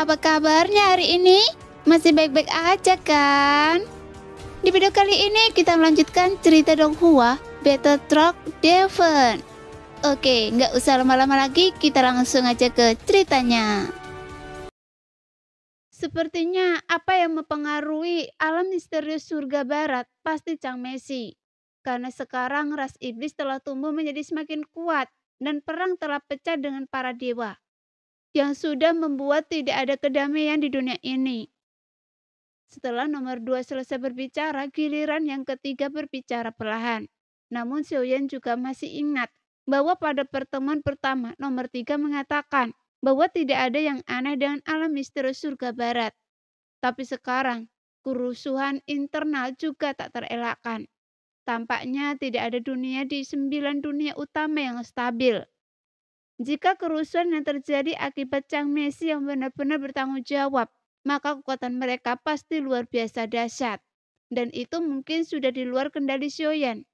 apa kabarnya hari ini? Masih baik-baik aja kan? Di video kali ini kita melanjutkan cerita Donghua Battle Truck Devon. Oke, nggak usah lama-lama lagi, kita langsung aja ke ceritanya. Sepertinya apa yang mempengaruhi alam misterius surga barat pasti Chang Mesi. Karena sekarang ras iblis telah tumbuh menjadi semakin kuat dan perang telah pecah dengan para dewa, yang sudah membuat tidak ada kedamaian di dunia ini. Setelah nomor 2 selesai berbicara, giliran yang ketiga berbicara perlahan. Namun Xiaoyan juga masih ingat bahwa pada pertemuan pertama nomor 3 mengatakan bahwa tidak ada yang aneh dengan alam misterius surga barat. Tapi sekarang, kerusuhan internal juga tak terelakkan. Tampaknya tidak ada dunia di 9 dunia utama yang stabil. Jika kerusuhan yang terjadi akibat Chang Mesi yang benar-benar bertanggung jawab, maka kekuatan mereka pasti luar biasa dahsyat. Dan itu mungkin sudah di luar kendali Xiaoyan.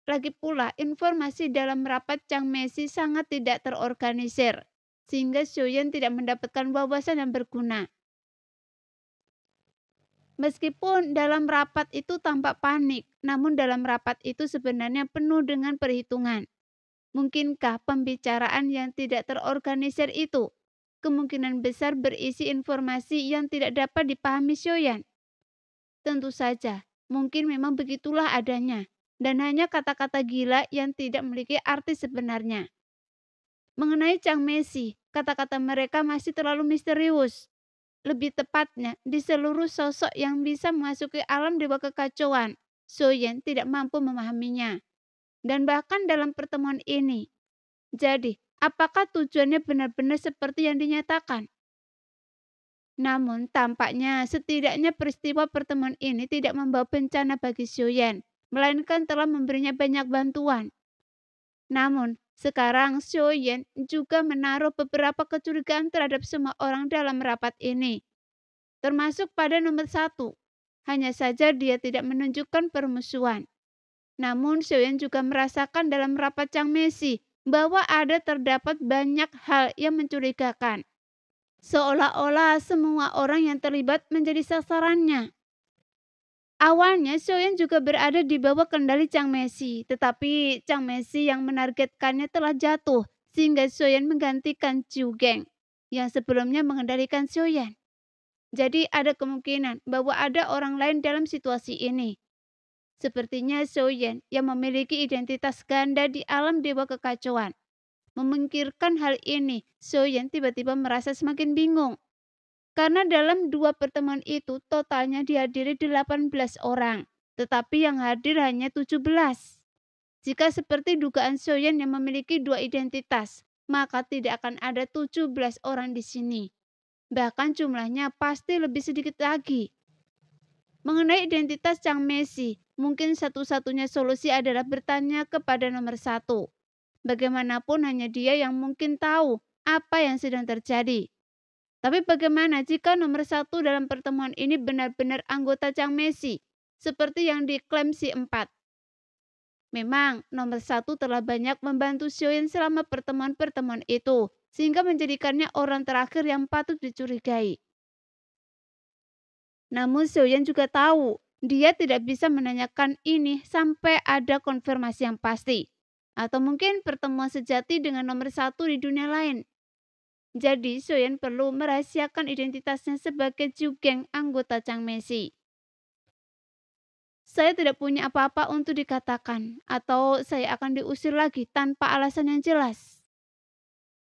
Lagi pula, informasi dalam rapat Chang Mesi sangat tidak terorganisir, sehingga Xiaoyan tidak mendapatkan wawasan yang berguna. Meskipun dalam rapat itu tampak panik, namun dalam rapat itu sebenarnya penuh dengan perhitungan. Mungkinkah pembicaraan yang tidak terorganisir itu kemungkinan besar berisi informasi yang tidak dapat dipahami Xiaoyan? Tentu saja, mungkin memang begitulah adanya, dan hanya kata-kata gila yang tidak memiliki arti sebenarnya. Mengenai Chang Mesi, kata-kata mereka masih terlalu misterius. Lebih tepatnya, di seluruh sosok yang bisa memasuki alam dewa kekacauan, Xiaoyan tidak mampu memahaminya. Dan bahkan dalam pertemuan ini, jadi, apakah tujuannya benar-benar seperti yang dinyatakan? Namun, tampaknya setidaknya peristiwa pertemuan ini tidak membawa bencana bagi Xiaoyan, melainkan telah memberinya banyak bantuan. Namun, sekarang Xiaoyan juga menaruh beberapa kecurigaan terhadap semua orang dalam rapat ini, termasuk pada nomor 1. Hanya saja dia tidak menunjukkan permusuhan. Namun, Xiaoyan juga merasakan dalam rapat Chang Mesi bahwa terdapat banyak hal yang mencurigakan. Seolah-olah semua orang yang terlibat menjadi sasarannya. Awalnya Xiaoyan juga berada di bawah kendali Chang Mesi, tetapi Chang Mesi yang menargetkannya telah jatuh, sehingga Xiaoyan menggantikan Zhu Geng yang sebelumnya mengendalikan Xiaoyan. Jadi ada kemungkinan bahwa ada orang lain dalam situasi ini. Sepertinya Xiaoyan yang memiliki identitas ganda di alam dewa kekacauan. Memikirkan hal ini, Xiaoyan tiba-tiba merasa semakin bingung. Karena dalam 2 pertemuan itu totalnya dihadiri 18 orang, tetapi yang hadir hanya 17. Jika seperti dugaan Xiaoyan yang memiliki 2 identitas, maka tidak akan ada 17 orang di sini. Bahkan jumlahnya pasti lebih sedikit lagi. Mengenai identitas Chang Mesi, mungkin satu-satunya solusi adalah bertanya kepada nomor 1. Bagaimanapun hanya dia yang mungkin tahu apa yang sedang terjadi. Tapi bagaimana jika nomor 1 dalam pertemuan ini benar-benar anggota Chang Mesi, seperti yang diklaim si 4? Memang nomor 1 telah banyak membantu Xiaoyan selama pertemuan-pertemuan itu, sehingga menjadikannya orang terakhir yang patut dicurigai. Namun Xiaoyan juga tahu, dia tidak bisa menanyakan ini sampai ada konfirmasi yang pasti. Atau mungkin pertemuan sejati dengan nomor 1 di dunia lain. Jadi Xiaoyan perlu merahasiakan identitasnya sebagai Zhu Geng anggota Chang Mesi. Saya tidak punya apa-apa untuk dikatakan, atau saya akan diusir lagi tanpa alasan yang jelas.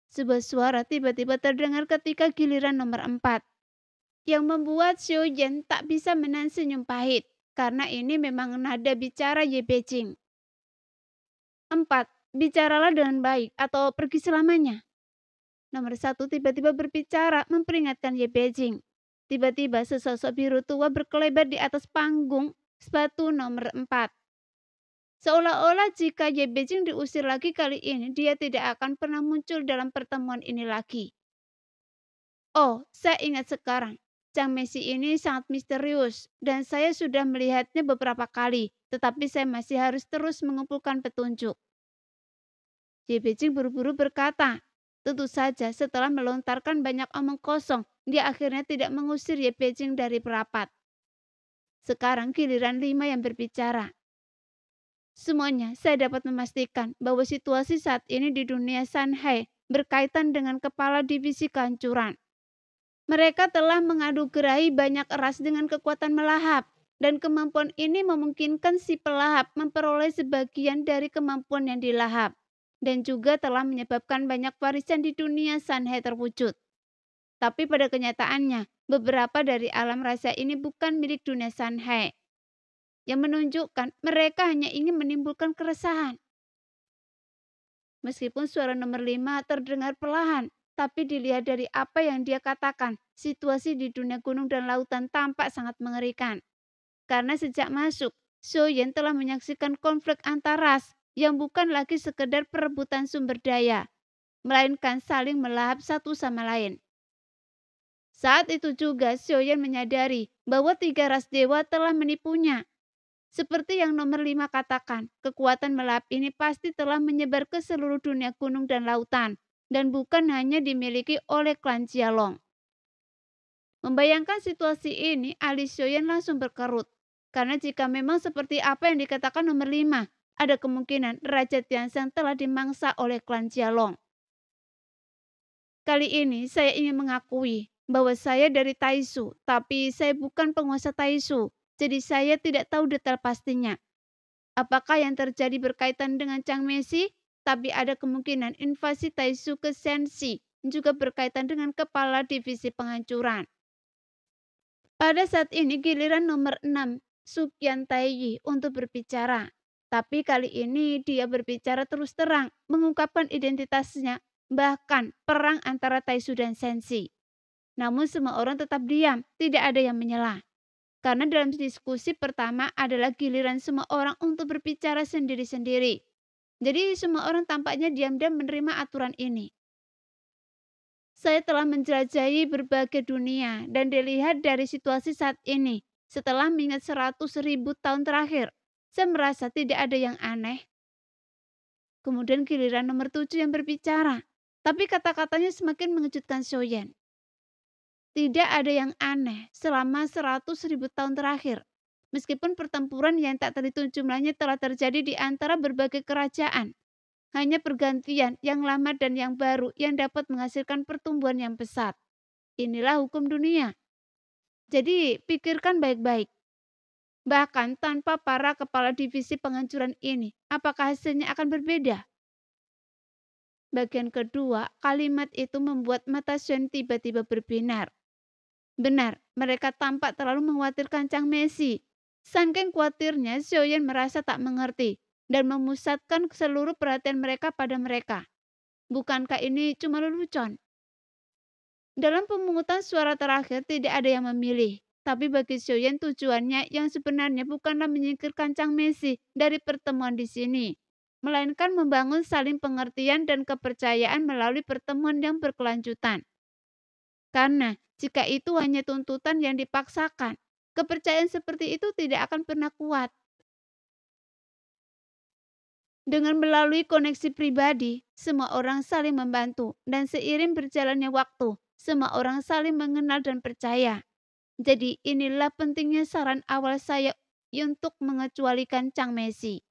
Sebuah suara tiba-tiba terdengar ketika giliran nomor 4. Yang membuat Xiaoyan tak bisa menahan senyum pahit, karena ini memang nada bicara Ye Beijing. 4. Bicaralah dengan baik atau pergi selamanya. Nomor 1 tiba-tiba berbicara memperingatkan Ye Beijing. Tiba-tiba sesosok biru tua berkelebat di atas panggung sepatu nomor 4. Seolah-olah jika Ye Beijing diusir lagi kali ini, dia tidak akan pernah muncul dalam pertemuan ini lagi. Oh, saya ingat sekarang. Chang Mesi ini sangat misterius dan saya sudah melihatnya beberapa kali, tetapi saya masih harus terus mengumpulkan petunjuk. Ye Beijing buru-buru berkata, Tentu saja setelah melontarkan banyak omong kosong, dia akhirnya tidak mengusir Ye Beijing dari rapat. Sekarang giliran 5 yang berbicara. Semuanya, saya dapat memastikan bahwa situasi saat ini di dunia Shanghai berkaitan dengan kepala divisi kehancuran. Mereka telah menganugerahi banyak eras dengan kekuatan melahap, dan kemampuan ini memungkinkan si pelahap memperoleh sebagian dari kemampuan yang dilahap, dan juga telah menyebabkan banyak warisan di dunia Shanghai terwujud. Tapi pada kenyataannya, beberapa dari alam rahasia ini bukan milik dunia Shanghai, yang menunjukkan mereka hanya ingin menimbulkan keresahan. Meskipun suara nomor 5 terdengar perlahan, tapi dilihat dari apa yang dia katakan, situasi di dunia gunung dan lautan tampak sangat mengerikan. Karena sejak masuk, Xiaoyan telah menyaksikan konflik antar ras yang bukan lagi sekedar perebutan sumber daya, melainkan saling melahap satu sama lain. Saat itu juga Xiaoyan menyadari bahwa 3 ras dewa telah menipunya. Seperti yang nomor 5 katakan, kekuatan melahap ini pasti telah menyebar ke seluruh dunia gunung dan lautan, dan bukan hanya dimiliki oleh klan Jialong. Membayangkan situasi ini, alis Xiaoyan langsung berkerut. Karena jika memang seperti apa yang dikatakan nomor 5, ada kemungkinan Raja Tianzhang telah dimangsa oleh klan Jialong. Kali ini saya ingin mengakui bahwa saya dari Taisu, tapi saya bukan penguasa Taisu, jadi saya tidak tahu detail pastinya. Apakah yang terjadi berkaitan dengan Chang Mesi? Tapi ada kemungkinan invasi Taisu ke Shenxi juga berkaitan dengan kepala divisi penghancuran. Pada saat ini giliran nomor 6, Sukian Taiyi untuk berbicara. Tapi kali ini dia berbicara terus terang, mengungkapkan identitasnya, bahkan perang antara Taisu dan Shenxi. Namun semua orang tetap diam, tidak ada yang menyela. Karena dalam diskusi pertama adalah giliran semua orang untuk berbicara sendiri-sendiri. Jadi semua orang tampaknya diam-diam menerima aturan ini. Saya telah menjelajahi berbagai dunia dan dilihat dari situasi saat ini. Setelah mengingat 100.000 tahun terakhir, saya merasa tidak ada yang aneh. Kemudian giliran nomor 7 yang berbicara. Tapi kata-katanya semakin mengejutkan Xiaoyan. Tidak ada yang aneh selama 100.000 tahun terakhir. Meskipun pertempuran yang tak terhitung jumlahnya telah terjadi di antara berbagai kerajaan. Hanya pergantian yang lama dan yang baru yang dapat menghasilkan pertumbuhan yang pesat. Inilah hukum dunia. Jadi pikirkan baik-baik. Bahkan tanpa para kepala divisi penghancuran ini, apakah hasilnya akan berbeda? Bagian kedua, kalimat itu membuat mata Shen tiba-tiba berbinar. Benar, mereka tampak terlalu mengkhawatirkan Chang Mesi. Saking khawatirnya, Xiaoyan merasa tak mengerti dan memusatkan seluruh perhatian mereka pada mereka. Bukankah ini cuma lelucon? Dalam pemungutan suara terakhir tidak ada yang memilih. Tapi bagi Xiaoyan tujuannya yang sebenarnya bukanlah menyingkirkan Chang Mesi dari pertemuan di sini, melainkan membangun saling pengertian dan kepercayaan melalui pertemuan yang berkelanjutan. Karena jika itu hanya tuntutan yang dipaksakan, kepercayaan seperti itu tidak akan pernah kuat. Dengan melalui koneksi pribadi, semua orang saling membantu dan seiring berjalannya waktu, semua orang saling mengenal dan percaya. Jadi inilah pentingnya saran awal saya untuk mengecualikan Chang Mesi.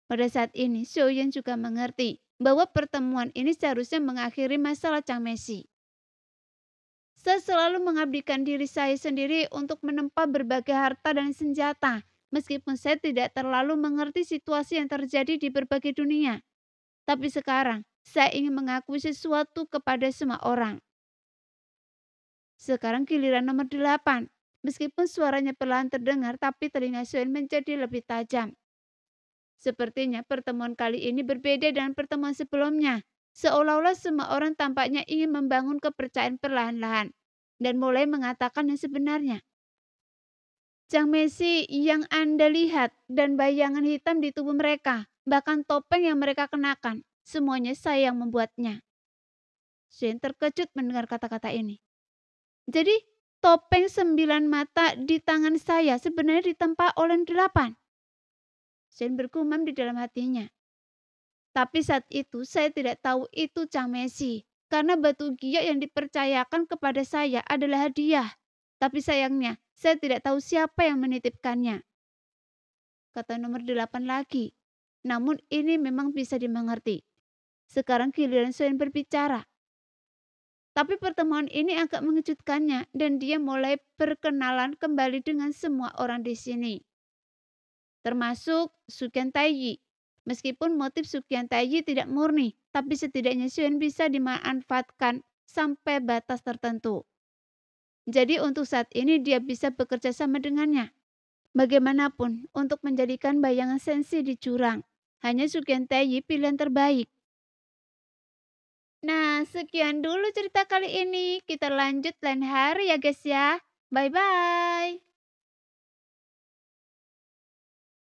Pada saat ini, Xiaoyan juga mengerti bahwa pertemuan ini seharusnya mengakhiri masalah Chang Mesi. Saya selalu mengabdikan diri saya sendiri untuk menempa berbagai harta dan senjata, meskipun saya tidak terlalu mengerti situasi yang terjadi di berbagai dunia. Tapi sekarang, saya ingin mengakui sesuatu kepada semua orang. Sekarang giliran nomor 8. Meskipun suaranya perlahan terdengar, tapi telinga Suen menjadi lebih tajam. Sepertinya pertemuan kali ini berbeda dengan pertemuan sebelumnya. Seolah-olah semua orang tampaknya ingin membangun kepercayaan perlahan-lahan dan mulai mengatakan yang sebenarnya. Chang Mesi yang Anda lihat dan bayangan hitam di tubuh mereka, bahkan topeng yang mereka kenakan, semuanya saya yang membuatnya. Shen terkejut mendengar kata-kata ini. Jadi topeng 9 mata di tangan saya sebenarnya ditempa oleh 8. Shen bergumam di dalam hatinya. Tapi saat itu saya tidak tahu itu Chang Messi. Karena batu giok yang dipercayakan kepada saya adalah hadiah. Tapi sayangnya, saya tidak tahu siapa yang menitipkannya. Kata nomor 8 lagi. Namun ini memang bisa dimengerti. Sekarang giliran Suen berbicara. Tapi pertemuan ini agak mengejutkannya dan dia mulai berkenalan kembali dengan semua orang di sini. Termasuk Sukian Taiji. Meskipun motif Sukian Taiji tidak murni, tapi setidaknya Suen bisa dimanfaatkan sampai batas tertentu. Jadi untuk saat ini dia bisa bekerja sama dengannya. Bagaimanapun, untuk menjadikan bayangan Sensi di jurang, hanya Sukian Taiji pilihan terbaik. Nah, sekian dulu cerita kali ini. Kita lanjut lain hari ya guys ya. Bye-bye.